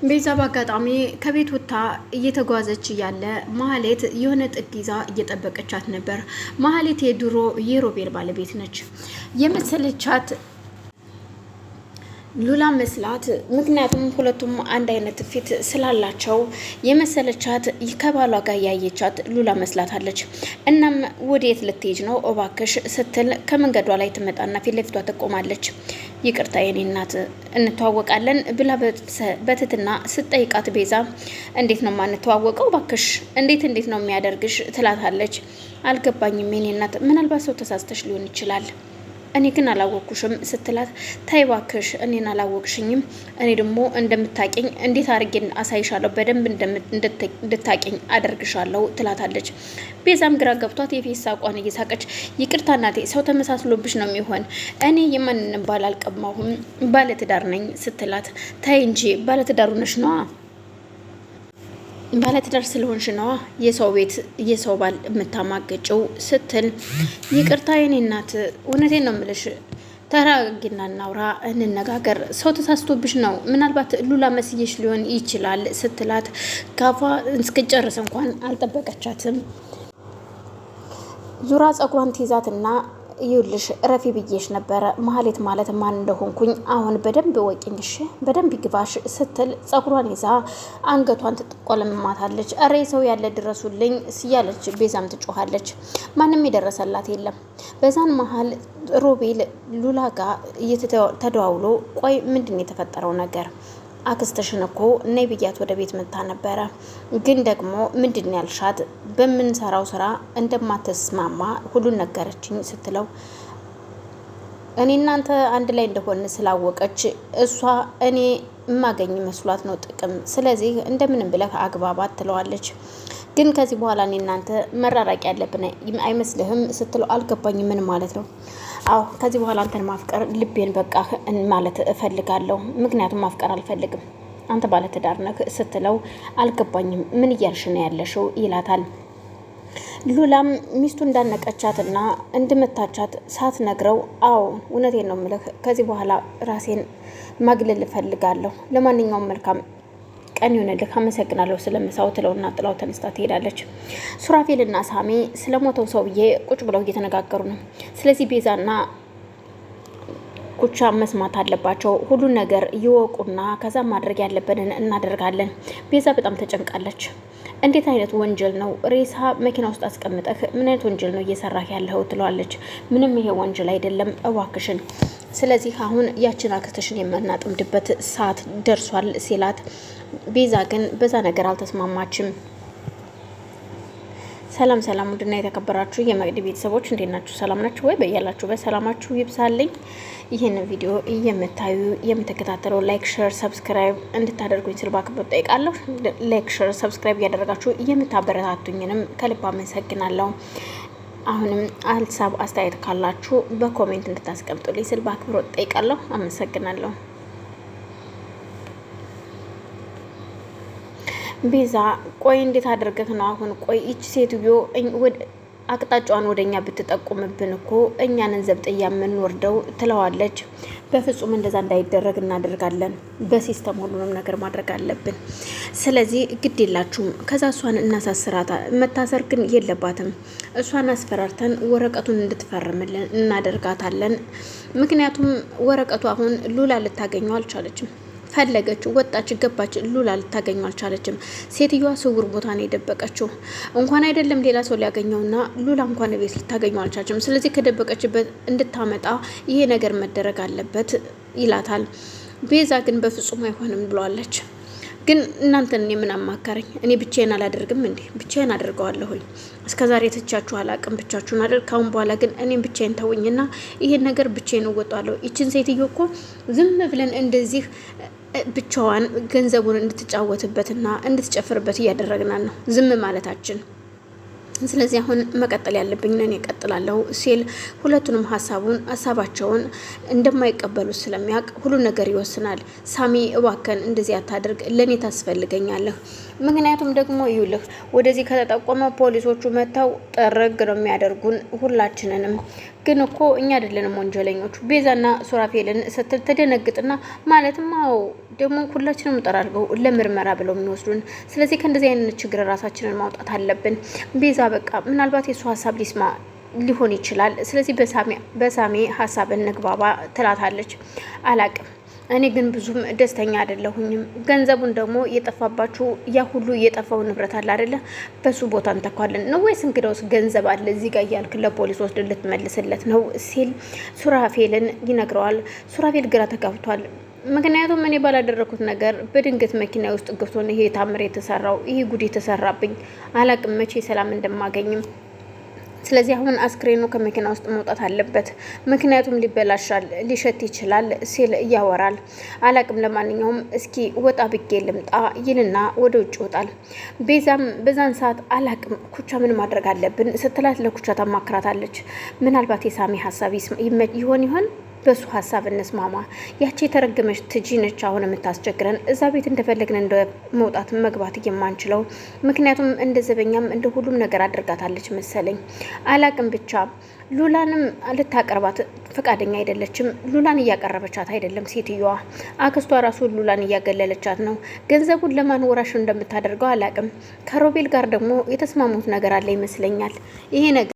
ቤዛ በአጋጣሚ ከቤት ወጥታ እየተጓዘች እያለ ማህሌት የሆነ ጥግ ይዛ እየጠበቀቻት ነበር። ማህሌት የድሮ የሮቤል ባለቤት ነች የመሰለቻት ሉላ መስላት። ምክንያቱም ሁለቱም አንድ አይነት ፊት ስላላቸው የመሰለቻት ከባሏ ጋር ያየቻት ሉላ መስላታለች። እናም ወዴት ልትሄጅ ነው እባክሽ ስትል ከመንገዷ ላይ ትመጣና ፊት ለፊቷ ትቆማለች። ይቅርታ የኔ እናት እንተዋወቃለን ብላ በትትና ስትጠይቃት ቤዛ እንዴት ነው ማንተዋወቀው እባክሽ እንዴት ነው የሚያደርግሽ ትላታለች። አልገባኝም የኔ እናት ምናልባት ሰው ተሳስተሽ ሊሆን ይችላል እኔ ግን አላወቅኩሽም ስትላት ታይ እባክሽ እኔን አላወቅሽኝም እኔ ደግሞ እንደምታቂኝ እንዴት አድርጌን አሳይሻለሁ በደንብ እንድታቂኝ አደርግሻለሁ ትላታለች። ቤዛም ግራ ገብቷት የፊት ሳቋን እየሳቀች ይቅርታ እናቴ ሰው ተመሳስሎብሽ ነው የሚሆን እኔ የማንንም ባል አልቀማሁም ባለትዳር ነኝ ስትላት ታይ እንጂ ባለትዳሩ ነሽ ነዋ ባለትዳር ስለሆንሽ ነዋ የሰው ቤት የሰው ባል የምታማገጨው ስትል ይቅርታ የኔ እናት እውነቴን ነው የምልሽ ተረጋጊና እናውራ እንነጋገር ሰው ተሳስቶብሽ ነው ምናልባት ሉላ መስየሽ ሊሆን ይችላል ስትላት ካፏ እስክጨርስ እንኳን አልጠበቀቻትም። ዙራ ጸጉሯን ትይዛትና ይውልሽ ረፊ ብዬሽ ነበረ ማህሌት ማለት ማን እንደሆንኩኝ አሁን በደንብ ወቂኝ እሺ በደንብ ይግባሽ ስትል ጸጉሯን ይዛ አንገቷን ትቆለምማታለች። እሬ ሰው ያለ ድረሱልኝ ሲያለች ቤዛም ትጮኻለች። ማንም የደረሰላት የለም። በዛን መሀል ሮቤል ሉላ ጋር ተደዋውሎ ቆይ ምንድን የተፈጠረው ነገር አክስተሽን እኮ ነይ ብያት ወደ ቤት መጣ ነበረ ግን ደግሞ ምንድን ያልሻት በምንሰራው ስራ እንደማትስማማ ሁሉን ነገረችኝ ስትለው እኔ እናንተ አንድ ላይ እንደሆነ ስላወቀች እሷ እኔ የማገኝ መስሏት ነው ጥቅም ስለዚህ እንደምንም ብለህ አግባባት ትለዋለች። ግን ከዚህ በኋላ እኔ እናንተ መራራቅ ያለብን አይመስልህም ስትለው አልገባኝም ምን ማለት ነው? አዎ ከዚህ በኋላ አንተን ማፍቀር ልቤን በቃ ማለት እፈልጋለሁ ምክንያቱም ማፍቀር አልፈልግም አንተ ባለ ትዳር ነህ ስትለው አልገባኝም ምን እያልሽ ነው ያለሽው ይላታል። ሉላም ሚስቱ እንዳነቀቻትና እንድመታቻት ሳትነግረው አዎ እውነቴን ነው የምልህ ከዚህ በኋላ ራሴን ማግለል እፈልጋለሁ ለማንኛውም መልካም ቀን ይሁንልህ አመሰግናለሁ ስለምሳው ትለውና ጥላው ተነስታ ትሄዳለች። ሱራፌልና ሳሚ ስለሞተው ሰውዬ ቁጭ ብለው እየተነጋገሩ ነው። ስለዚህ ቤዛና ኩቻ መስማት አለባቸው ሁሉን ነገር ይወቁና ከዛ ማድረግ ያለብንን እናደርጋለን። ቤዛ በጣም ተጨንቃለች። እንዴት አይነት ወንጀል ነው ሬሳ መኪና ውስጥ አስቀምጠህ ምን አይነት ወንጀል ነው እየሰራህ ያለው ትለዋለች። ምንም ይሄ ወንጀል አይደለም እባክሽን ስለዚህ አሁን ያችን አክስትሽን የምናጥምድበት ሰዓት ደርሷል ሲላት ቤዛ ግን በዛ ነገር አልተስማማችም። ሰላም ውድና የተከበራችሁ የመቅዲ ቤተሰቦች እንዴት ናችሁ? ሰላም ናችሁ ወይ? በያላችሁ በሰላማችሁ ይብዛልኝ። ይህን ቪዲዮ የምታዩ የምትከታተሉ ላይክ፣ ሼር፣ ሰብስክራይብ እንድታደርጉኝ ስል በአክብሮት ጠይቃለሁ። ላይክ፣ ሼር፣ ሰብስክራይብ እያደረጋችሁ የምታበረታቱኝንም ከልብ አመሰግናለሁ። አሁንም ሀሳብ አስተያየት ካላችሁ በኮሜንት እንድታስቀምጡልኝ ስል በአክብሮት ጠይቃለሁ። አመሰግናለሁ። ቤዛ ቆይ እንዴት አድርገህ ነው አሁን ቆይ እቺ ሴትዮ አቅጣጫዋን ወደኛ ብትጠቁምብን እኮ እኛንን ዘብጥያ የምንወርደው ትለዋለች። በፍጹም እንደዛ እንዳይደረግ እናደርጋለን በሲስተም ሁሉንም ነገር ማድረግ አለብን ስለዚህ ግድ የላችሁም ከዛ እሷን እናሳስራታ መታሰር ግን የለባትም እሷን አስፈራርተን ወረቀቱን እንድትፈርምልን እናደርጋታለን ምክንያቱም ወረቀቱ አሁን ሉላ ልታገኘው አልቻለችም ፈለገች ወጣች ገባች ሉላ ልታገኘው አልቻለችም ሴትዮዋ ስውር ቦታ ነው የደበቀችው እንኳን አይደለም ሌላ ሰው ሊያገኘውና ሉላ እንኳን ቤት ልታገኘው አልቻለችም ስለዚህ ከደበቀችበት እንድታመጣ ይሄ ነገር መደረግ አለበት ይላታል ቤዛ ግን በፍጹም አይሆንም ብለዋለች ግን እናንተን ምን አማከረኝ እኔ ብቻዬን አላደርግም እንዴ ብቻዬን አደርገዋለሁኝ እስከዛሬ ተቻችሁ አላቅም ብቻችሁን አይደል ካሁን በኋላ ግን እኔም ብቻዬን ተውኝና ይሄን ነገር ብቻዬን እወጣለሁ ይችን ሴትዮ እኮ ዝም ብለን እንደዚህ ብቻዋን ገንዘቡን እንድትጫወትበትና እንድትጨፍርበት እያደረግናል ነው ዝም ማለታችን ስለዚህ አሁን መቀጠል ያለብኝ ነኝ እቀጥላለሁ ሲል ሁለቱንም ሀሳባቸውን እንደማይቀበሉ ስለሚያውቅ ሁሉ ነገር ይወስናል። ሳሚ እባከን እንደዚህ አታድርግ ለኔ ታስፈልገኛለህ ምክንያቱም ደግሞ ይውልህ ወደዚህ ከተጠቆመ ፖሊሶቹ መተው ጠረግ ነው የሚያደርጉን ሁላችንንም ግን እኮ እኛ አይደለንም ወንጀለኞቹ ቤዛና ሱራፌልን ስትል ተደነግጥና ማለትም አዎ ደግሞ ሁላችንም ጠራርገው ለምርመራ ብለው የሚወስዱን። ስለዚህ ከእንደዚህ አይነት ችግር ራሳችንን ማውጣት አለብን። ቤዛ በቃ ምናልባት የሱ ሀሳብ ሊሆን ይችላል። ስለዚህ በሳሜ ሀሳብ እንግባባ ትላታለች። አላቅም እኔ ግን ብዙም ደስተኛ አይደለሁኝም። ገንዘቡን ደግሞ የጠፋባችሁ ያ ሁሉ የጠፋው ንብረት አለ አይደለ? በሱ ቦታ እንተኳለን ነው ወይስ እንግዳውስ ገንዘብ አለ እዚህ ጋር እያልክ ለፖሊስ ወስድ ልትመልስለት ነው ሲል ሱራፌልን ይነግረዋል። ሱራፌል ግራ ተጋብቷል። ምክንያቱም እኔ ባላደረኩት ነገር በድንገት መኪና ውስጥ ገብቶ ነው ይሄ ታምር የተሰራው፣ ይሄ ጉድ የተሰራብኝ። አላቅም መቼ ሰላም እንደማገኝም። ስለዚህ አሁን አስክሬኑ ከመኪና ውስጥ መውጣት አለበት፣ ምክንያቱም ሊበላሻል፣ ሊሸት ይችላል ሲል ያወራል። አላቅም ለማንኛውም እስኪ ወጣ ብጌ ልምጣ ይልና ወደ ውጭ ይወጣል። ቤዛም በዛን ሰዓት አላቅም ኩቻ ምን ማድረግ አለብን ስትላት ለኩቻ ታማክራታለች። ምናልባት የሳሚ ሀሳብ ይሆን በሱ ሀሳብ እንስማማ። ያቺ የተረገመች ትጂ ነች አሁን የምታስቸግረን፣ እዛ ቤት እንደፈለግን እንደ መውጣት መግባት የማንችለው። ምክንያቱም እንደ ዘበኛም እንደ ሁሉም ነገር አድርጋታለች መሰለኝ። አላቅም ብቻ ሉላንም ልታቀርባት ፈቃደኛ አይደለችም። ሉላን እያቀረበቻት አይደለም ሴትዮዋ። አክስቷ ራሱ ሉላን እያገለለቻት ነው። ገንዘቡን ለማን ወራሽ እንደምታደርገው አላቅም። ከሮቤል ጋር ደግሞ የተስማሙት ነገር አለ ይመስለኛል። ይሄ ነገር